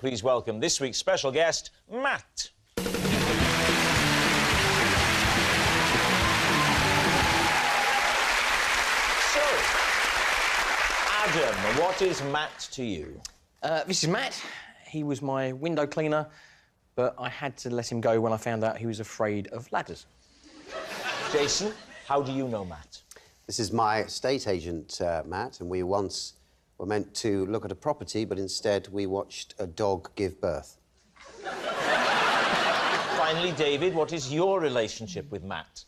please welcome this week's special guest, Matt. So, Adam, what is Matt to you? This is Matt. He was my window cleaner, but I had to let him go when I found out he was afraid of ladders. Jason, how do you know Matt? This is my estate agent, Matt, and we once were meant to look at a property, but instead we watched a dog give birth. Finally, David, what is your relationship with Matt?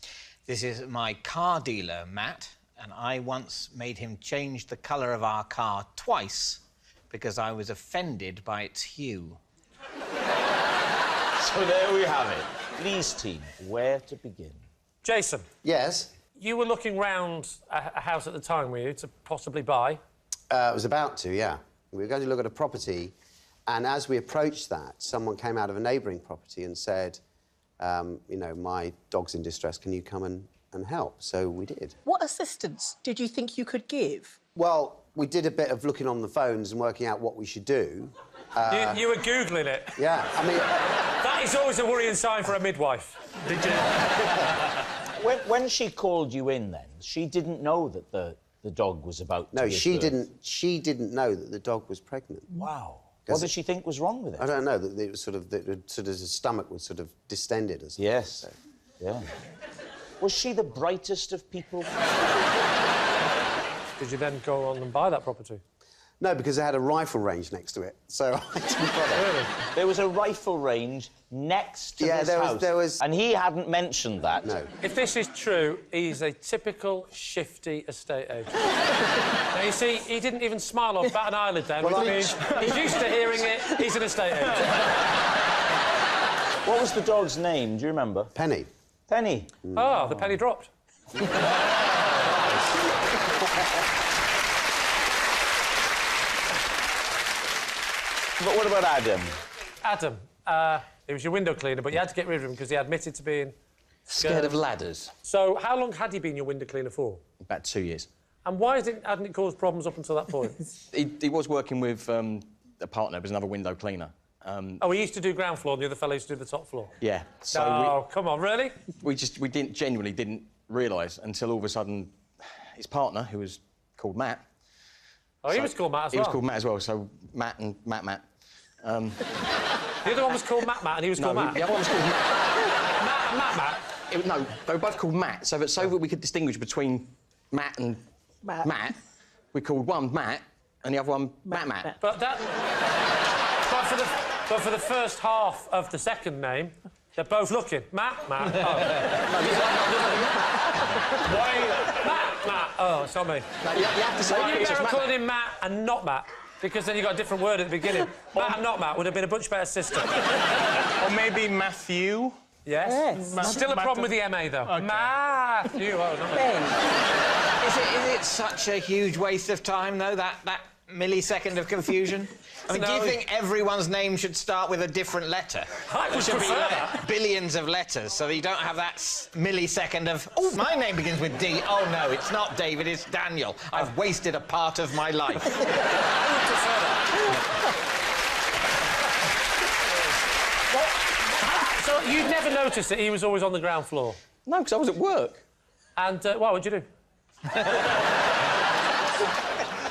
This is my car dealer, Matt, and I once made him change the colour of our car twice because I was offended by its hue. So there we have it. Please, team, where to begin? Jason. Yes? You were looking round a house at the time, were you, to possibly buy? I was about to, yeah. We were going to look at a property, and as we approached that, someone came out of a neighbouring property and said, you know, my dog's in distress, can you come and help? So we did. What assistance did you think you could give? Well, we did a bit of looking on the phones and working out what we should do. You were Googling it? Yeah, I mean... That is always a worrying sign for a midwife. Did you? When she called you in, then, she didn't know that the dog was about to No, give she birth. didn't. She didn't know that the dog was pregnant. Wow. What did she think was wrong with it? I don't know, that it was sort of... his stomach was sort of distended or something. Yes. So. Yeah. Was she the brightest of people? Did you then go on and buy that property? No, because it had a rifle range next to it, so I didn't bother. Really? There was a rifle range next to this house. there was... And he hadn't mentioned that. No. If this is true, he's a typical shifty estate agent. Now, you see, he didn't even smile or bat an eyelid then, Well, which means he's used to hearing it, he's an estate agent. What was the dog's name? Do you remember? Penny. Penny. Oh, the penny dropped. But what about Adam? Adam, he was your window cleaner, but you had to get rid of him because he admitted to being... Scared of ladders. So, how long had he been your window cleaner for? About 2 years. And why hadn't it caused problems up until that point? He was working with a partner, was another window cleaner. Oh, he used to do ground floor and the other fellow used to do the top floor? Yeah. So Oh, come on, really? we genuinely didn't realise until all of a sudden his partner, who was called Matt... Oh, he was called Matt as well? He was called Matt as well, so Matt and Matt. The other one was called Matt and he was called Matt? The other one was called Matt. Matt? No, they were both called Matt, so that we could distinguish between Matt and Matt, we called one Matt and the other one Matt. But for the first half of the second name, they're both looking. Matt. Oh. Matt. Oh, it's not me. No, you have to say Well, you it's better just calling him Matt and not Matt, because then you got a different word at the beginning. Matt and not Matt would have been a much better system. Or maybe Matthew. Yes. Still a problem with the MA, though. Okay. Matthew. Oh, not me. Is it such a huge waste of time, though, that millisecond of confusion? I mean, do you think everyone's name should start with a different letter? I would There should be prefer like that. billions of letters, so that you don't have that millisecond of, oh, my name begins with D. Oh, no, it's not David, it's Daniel. I've wasted a part of my life. I would prefer that. So you'd never noticed that he was always on the ground floor? No, because I was at work. And, why, what'd you do?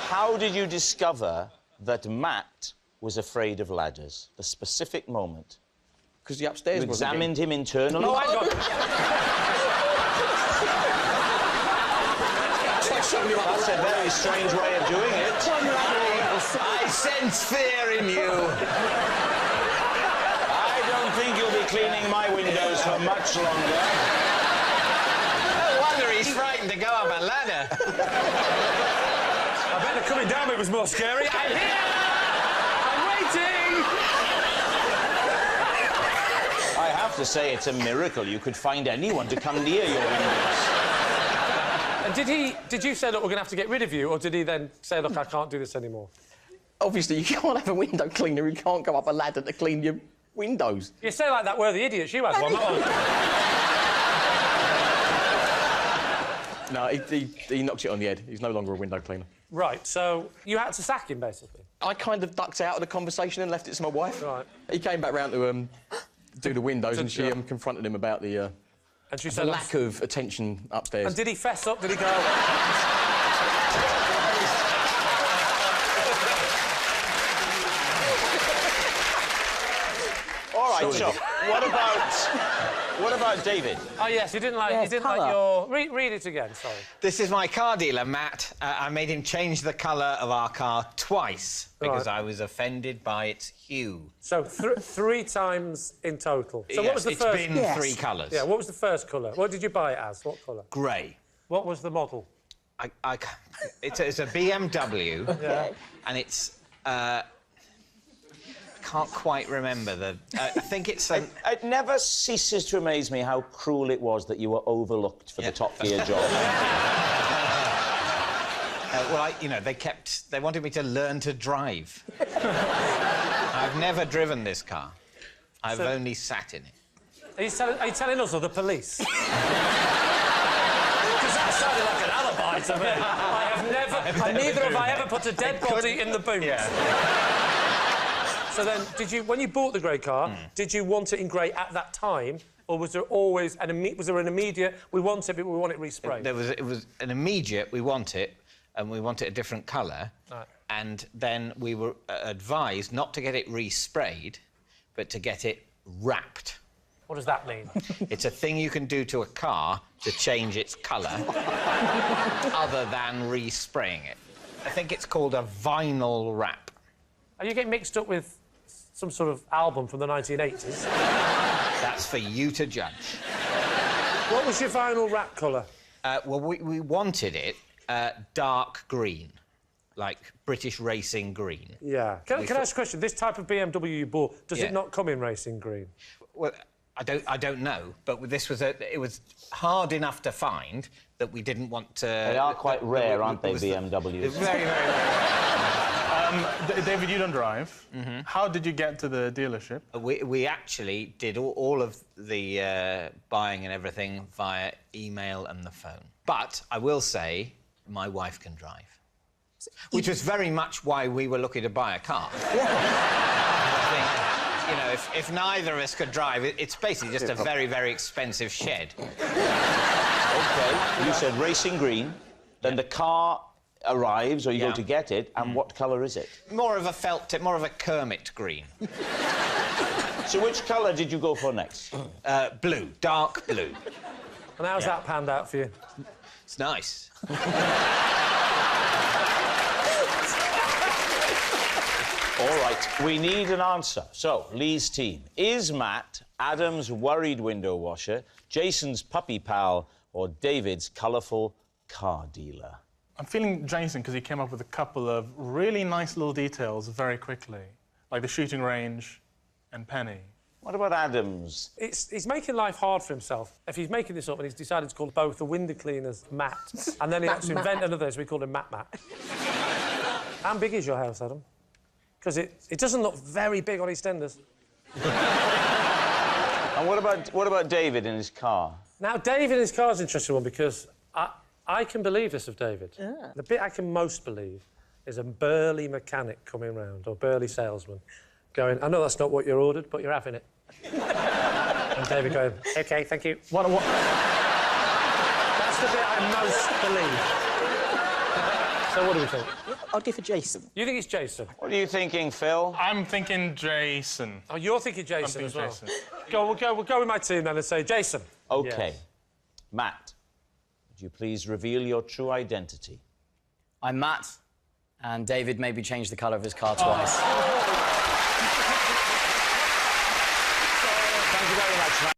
How did you discover that Matt was afraid of ladders? The specific moment. Because the upstairs You was examined him internally? Oh, hang on. That's a very strange way of doing it. I sense fear in you. I don't think you'll be cleaning my windows for much longer. No wonder he's frightened to go up a ladder. I bet the coming down bit was more scary. I'm here! I'm waiting! I have to say, it's a miracle you could find anyone to come near your windows. And did you say, look, we're going to have to get rid of you, or did he then say, look, I can't do this anymore? Obviously, you can't have a window cleaner who can't go up a ladder to clean your windows. You say like that, we're the idiots. You had one, not us. No, he knocks it on the head. He's no longer a window cleaner. Right, so you had to sack him, basically? I kind of ducked out of the conversation and left it to my wife. Right. He came back round to do the windows and she confronted him about the And she the said... lack of attention upstairs. And did he fess up? Did he go... All right, so what about David? Oh, yes, you didn't like... Yes, you didn't colour. like your... Read it again, sorry. This is my car dealer, Matt. I made him change the colour of our car twice because I was offended by its hue. So, 3 times in total. So Yes, what was the it's first... been 3 colours. Yeah, what was the first colour? What did you buy it as? What colour? Grey. What was the model? It's a BMW, and it's... can't quite remember the... I think it's... It never ceases to amaze me how cruel it was that you were overlooked for the Top Gear job. well, you know, they wanted me to learn to drive. I've never driven this car. I've only sat in it. Are you telling us or the police? Because that sounded like an alibi to me. Neither have I ever put a dead body in the boot. Yeah. So then, when you bought the grey car, did you want it in grey at that time, or was there always an immediate, we want it, but we want it resprayed? It was an immediate, we want it, and we want it a different colour. Right. And then we were advised not to get it resprayed, but to get it wrapped. What does that mean? It's a thing you can do to a car to change its colour, other than respraying it. I think it's called a vinyl wrap. Are you getting mixed up with some sort of album from the 1980s? That's for you to judge. What was your vinyl wrap colour? Well, we wanted it dark green, like British racing green. Yeah. Can I ask a question? This type of BMW you bought, does it not come in racing green? Well, I don't know, but it was hard enough to find that we didn't want to... They are quite rare, aren't they, BMWs? Very, very rare. David, you don't drive. How did you get to the dealership? We actually did all of the buying and everything via email and the phone. But I will say, my wife can drive. Which was very much why we were looking to buy a car. I think, you know, if neither of us could drive, it's basically just a very, very expensive shed. OK, you said racing green, then the car arrives, or you go to get it, and what colour is it? More of a felt tip, more of a Kermit green. So which colour did you go for next? Blue, dark blue. And how's that panned out for you? It's nice. All right, we need an answer. So, Lee's team. Is Matt Adam's worried window washer, Jason's puppy pal, or David's colourful car dealer? I'm feeling Jason because he came up with a couple of really nice little details very quickly, like the shooting range and Penny. What about Adam's? He's making life hard for himself. If he's making this up and he's decided to call both the window cleaners Matt, and then he had to invent another, so we called him Matt. How big is your house, Adam? Because it doesn't look very big on EastEnders. And what about David in his car? Now, David in his car is an interesting one because I can believe this of David. Yeah. The bit I can most believe is a burly mechanic coming round, or burly salesman, going, I know that's not what you ordered, but you're having it. And David going, OK, thank you. What? That's the bit I most believe. So what do we think? I'll give it Jason. You think it's Jason? What are you thinking, Phil? I'm thinking Jason. Oh, you're thinking Jason I'm as well. Jason. We'll go with my team then and say Jason. OK. Yes. Matt, would you please reveal your true identity? I'm Matt, and David made me change the colour of his car twice. Thank you very much, Matt.